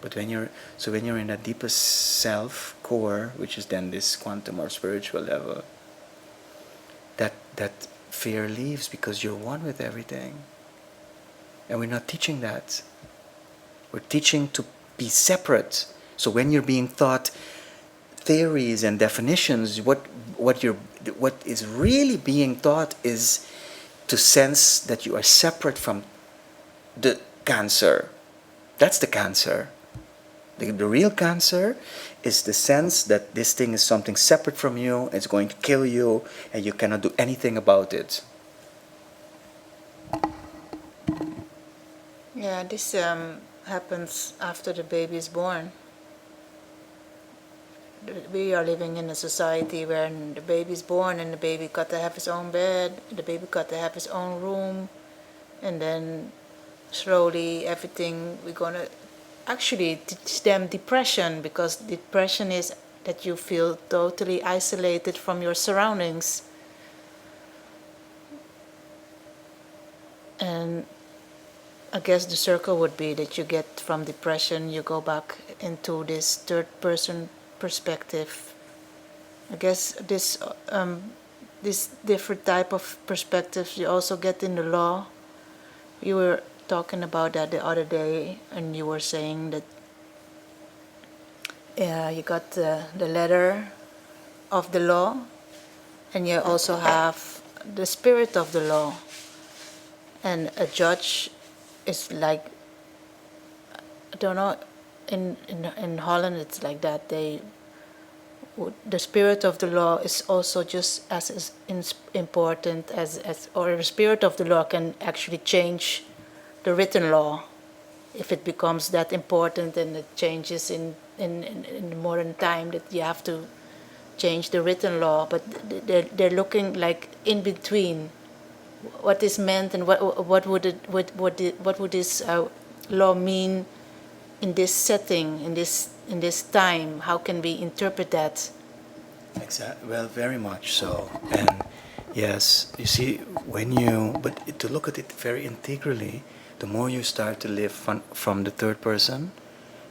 But when you're in that deepest self core, which is then this quantum or spiritual level, that fear leaves because you're one with everything. And we're not teaching that. We're teaching to be separate. So when you're being taught theories and definitions, what is really being taught is to sense that you are separate from the cancer. That's the cancer. The real cancer is the sense that this thing is something separate from you, it's going to kill you, and you cannot do anything about it. Yeah, this happens after the baby is born. We are living in a society where the baby is born and the baby got to have his own bed, the baby got to have his own room, and then slowly everything we're gonna actually teach them depression, because depression is that you feel totally isolated from your surroundings. And I guess the circle would be that you get from depression, you go back into this third person perspective. I guess this different type of perspectives you also get in the law. You were talking about that the other day, and you were saying that you got the letter of the law, and you also have the spirit of the law. And a judge is like, I don't know, in Holland it's like that. The spirit of the law is also just as important as or the spirit of the law can actually change the written law if it becomes that important, and it changes in the modern time that you have to change the written law. But they're looking like in between what is meant, and what would this law mean in this setting, in this time. How can we interpret that? Exactly. Well, very much so. And yes, you see, but to look at it very integrally, the more you start to live from the third person,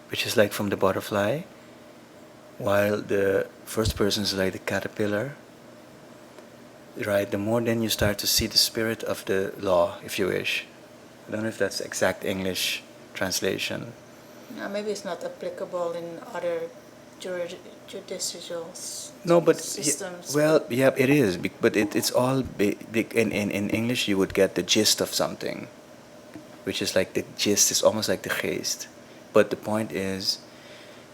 which is like from the butterfly, while the first person is like the caterpillar, right? The more then you start to see the spirit of the law, if you wish. I don't know if that's exact English translation. Now, maybe it's not applicable in other judicial systems. Well, yeah, it is. But it's all in English. You would get the gist of something, which is like the gist is almost like the geest. But the point is,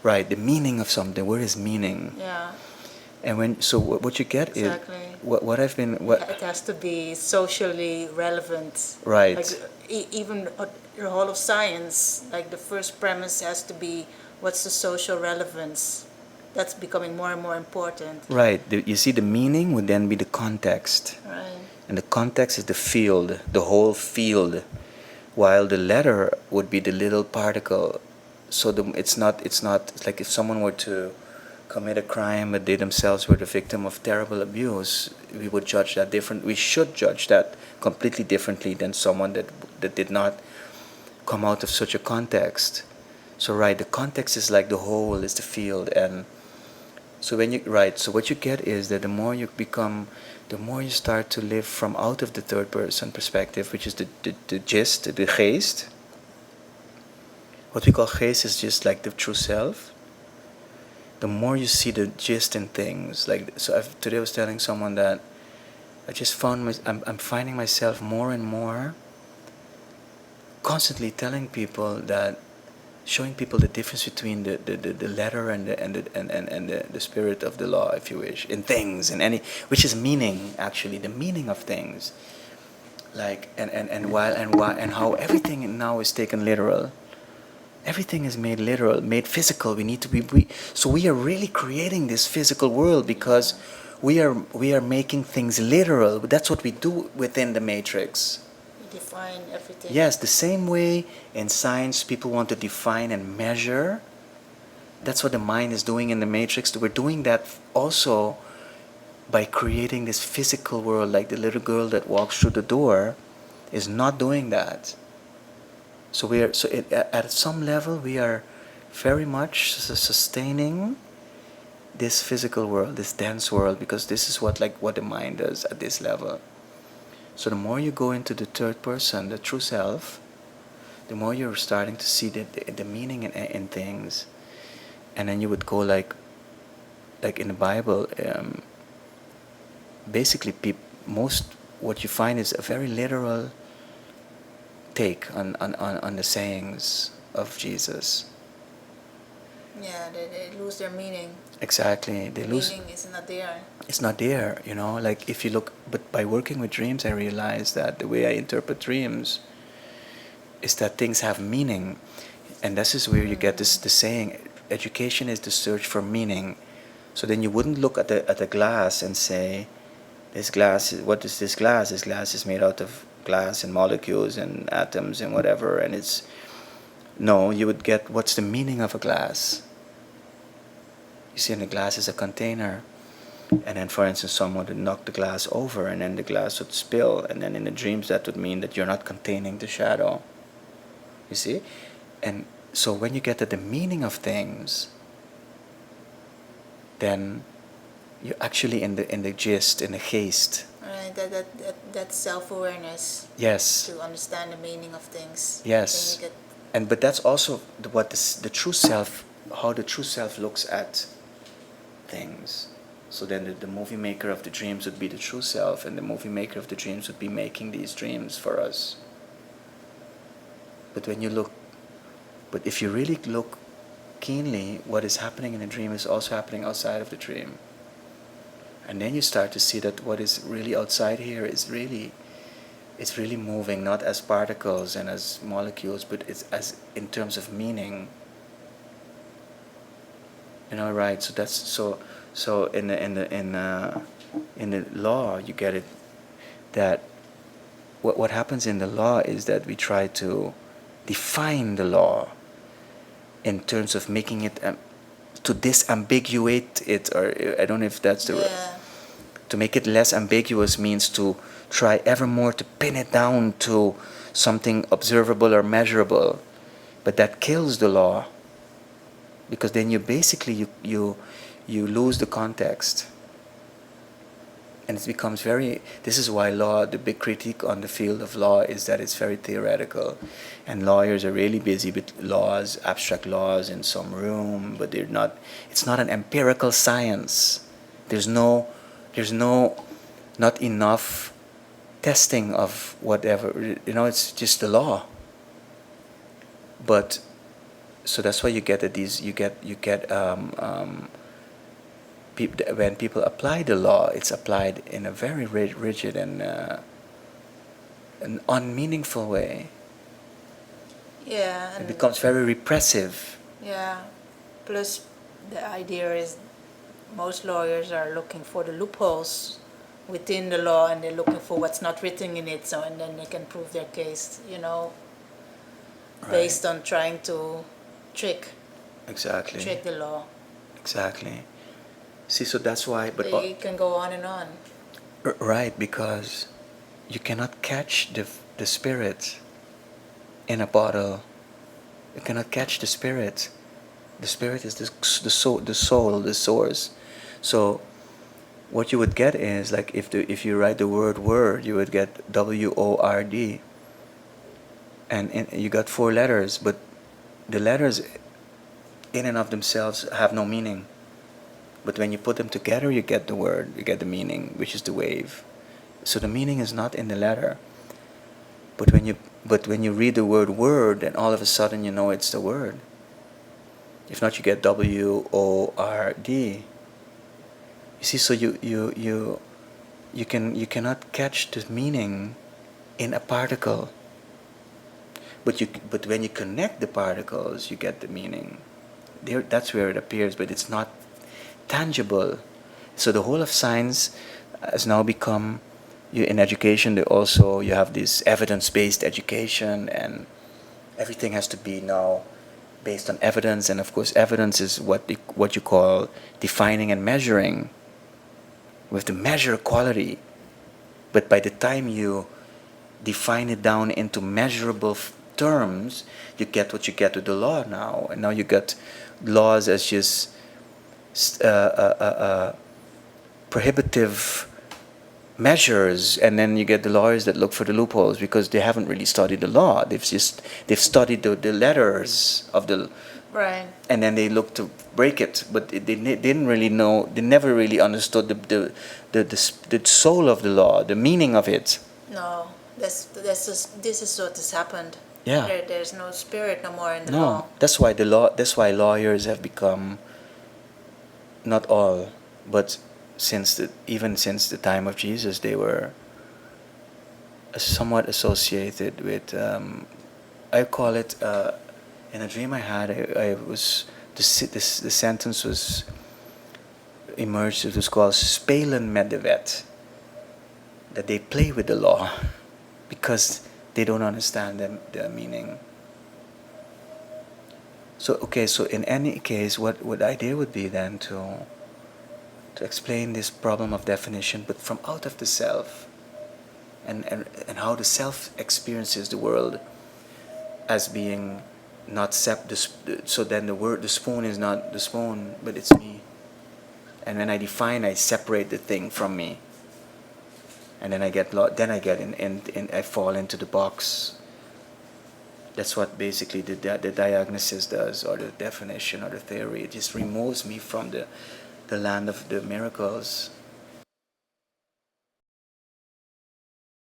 right? The meaning of something. Where is meaning? Yeah. And what you get exactly. is what I've been what it has to be socially relevant. Right. Like even the whole of science, like the first premise has to be what's the social relevance. That's becoming more and more important. Right. You see, the meaning would then be the context. Right. And the context is the field, the whole field, while the letter would be the little particle. So it's not like if someone were to commit a crime but they themselves were the victim of terrible abuse, we would judge that different. We should judge that completely differently than someone that did not come out of such a context. So right, the context is like the whole, is the field. And so so what you get is that the more you start to live from out of the third person perspective, which is the gist, the geest. What we call geest is just like the true self. The more you see the gist in things, like today I was telling someone that I just found I'm finding myself more and more constantly telling people that, showing people the difference between the letter and the spirit of the law, if you wish, in things, in any, which is meaning, actually, the meaning of things, like and how everything now is taken literal. Everything is made literal, made physical. We need to be so we are really creating this physical world because we are making things literal. That's what we do within the matrix. We define everything. Yes, the same way in science people want to define and measure. That's what the mind is doing in the matrix. We're doing that also by creating this physical world. Like the little girl that walks through the door is not doing that. So at some level we are very much sustaining this physical world, this dense world, because this is what the mind does at this level. So the more you go into the third person, the true self, the more you're starting to see the meaning in things. And then you would go like in the Bible, basically most what you find is a very literal take on the sayings of Jesus. Yeah, they lose their meaning. Exactly. They lose. Meaning is not there. It's not there, like if you look, but by working with dreams, I realized that the way I interpret dreams is that things have meaning. And this is where you get the saying, education is the search for meaning. So then you wouldn't look at the glass and say, what is this glass? This glass is made out of glass and molecules and atoms and whatever, and it's, no, you would get, what's the meaning of a glass? You see, and the glass is a container. And then, for instance, someone would knock the glass over and then the glass would spill. And then in the dreams, that would mean that you're not containing the shadow. You see? And so when you get at the meaning of things, then you're actually in the gist, in the geest. Right, that's self-awareness. Yes. To understand the meaning of things. Yes. Then you get, But that's also what the true self, how the true self looks at things. So then the movie maker of the dreams would be the true self, and the movie maker of the dreams would be making these dreams for us. But if you really look keenly, what is happening in a dream is also happening outside of the dream. And then you start to see that what is really outside here is really, it's really moving, not as particles and as molecules, but it's as in terms of meaning. Right? So that's so in the law you get it, that what happens in the law is that we try to define the law in terms of making it to disambiguate it, or I don't know if that's the to make it less ambiguous means to try ever more to pin it down to something observable or measurable, but that kills the law, because then you basically you lose the context, and it becomes this is why law, the big critique on the field of law is that it's very theoretical, and lawyers are really busy with laws, abstract laws in some room, but it's not an empirical science. There's not enough testing of whatever, it's just the law. But so that's why you get that when people apply the law, it's applied in a very rigid and an unmeaningful way. Yeah. It becomes very repressive. Yeah. Plus, the idea is most lawyers are looking for the loopholes within the law, and they're looking for what's not written in it, and then they can prove their case, based on trying to trick the law. Exactly. See, so that's why. But they can go on and on. Right, because you cannot catch the spirit in a bottle. You cannot catch the spirit. The spirit is the soul, the source. So what you would get is, like, if you write the word, you would get WORD, and you got 4 letters, but the letters in and of themselves have no meaning. But when you put them together, you get the word, you get the meaning, which is the wave. So the meaning is not in the letter. But when you read the word, then all of a sudden you know it's the word. If not, you get WORD. You see, so you cannot catch the meaning in a particle. But when you connect the particles, you get the meaning. That's where it appears, but it's not tangible. So the whole of science has now become, in education, you have this evidence-based education, and everything has to be now based on evidence. And of course, evidence is what you call defining and measuring. We have to measure quality, but by the time you define it down into measurable terms, you get what you get with the law now. And now you got laws as just prohibitive measures, and then you get the lawyers that look for the loopholes because they haven't really studied the law. They've studied the letters of the, Right. and then they look to break it, but didn't really know. They never really understood the soul of the law, the meaning of it. No, this is what has happened. Yeah. There's no spirit no more in the No, law. that's why the law. That's why lawyers have become, not all, but even since the time of Jesus, they were somewhat associated with. I call it in a dream I had. I was the sentence was emerged. It was called spelen met de wet. That they play with the law because they don't understand the meaning. So okay, so in any case, what idea would be then to explain this problem of definition, but from out of the self, and how the self experiences the world as being not so then the spoon is not the spoon, but it's me. And when I define, I separate the thing from me, and then I get I fall into the box. That's what basically the diagnosis does, or the definition, or the theory. It just removes me from the land of the miracles.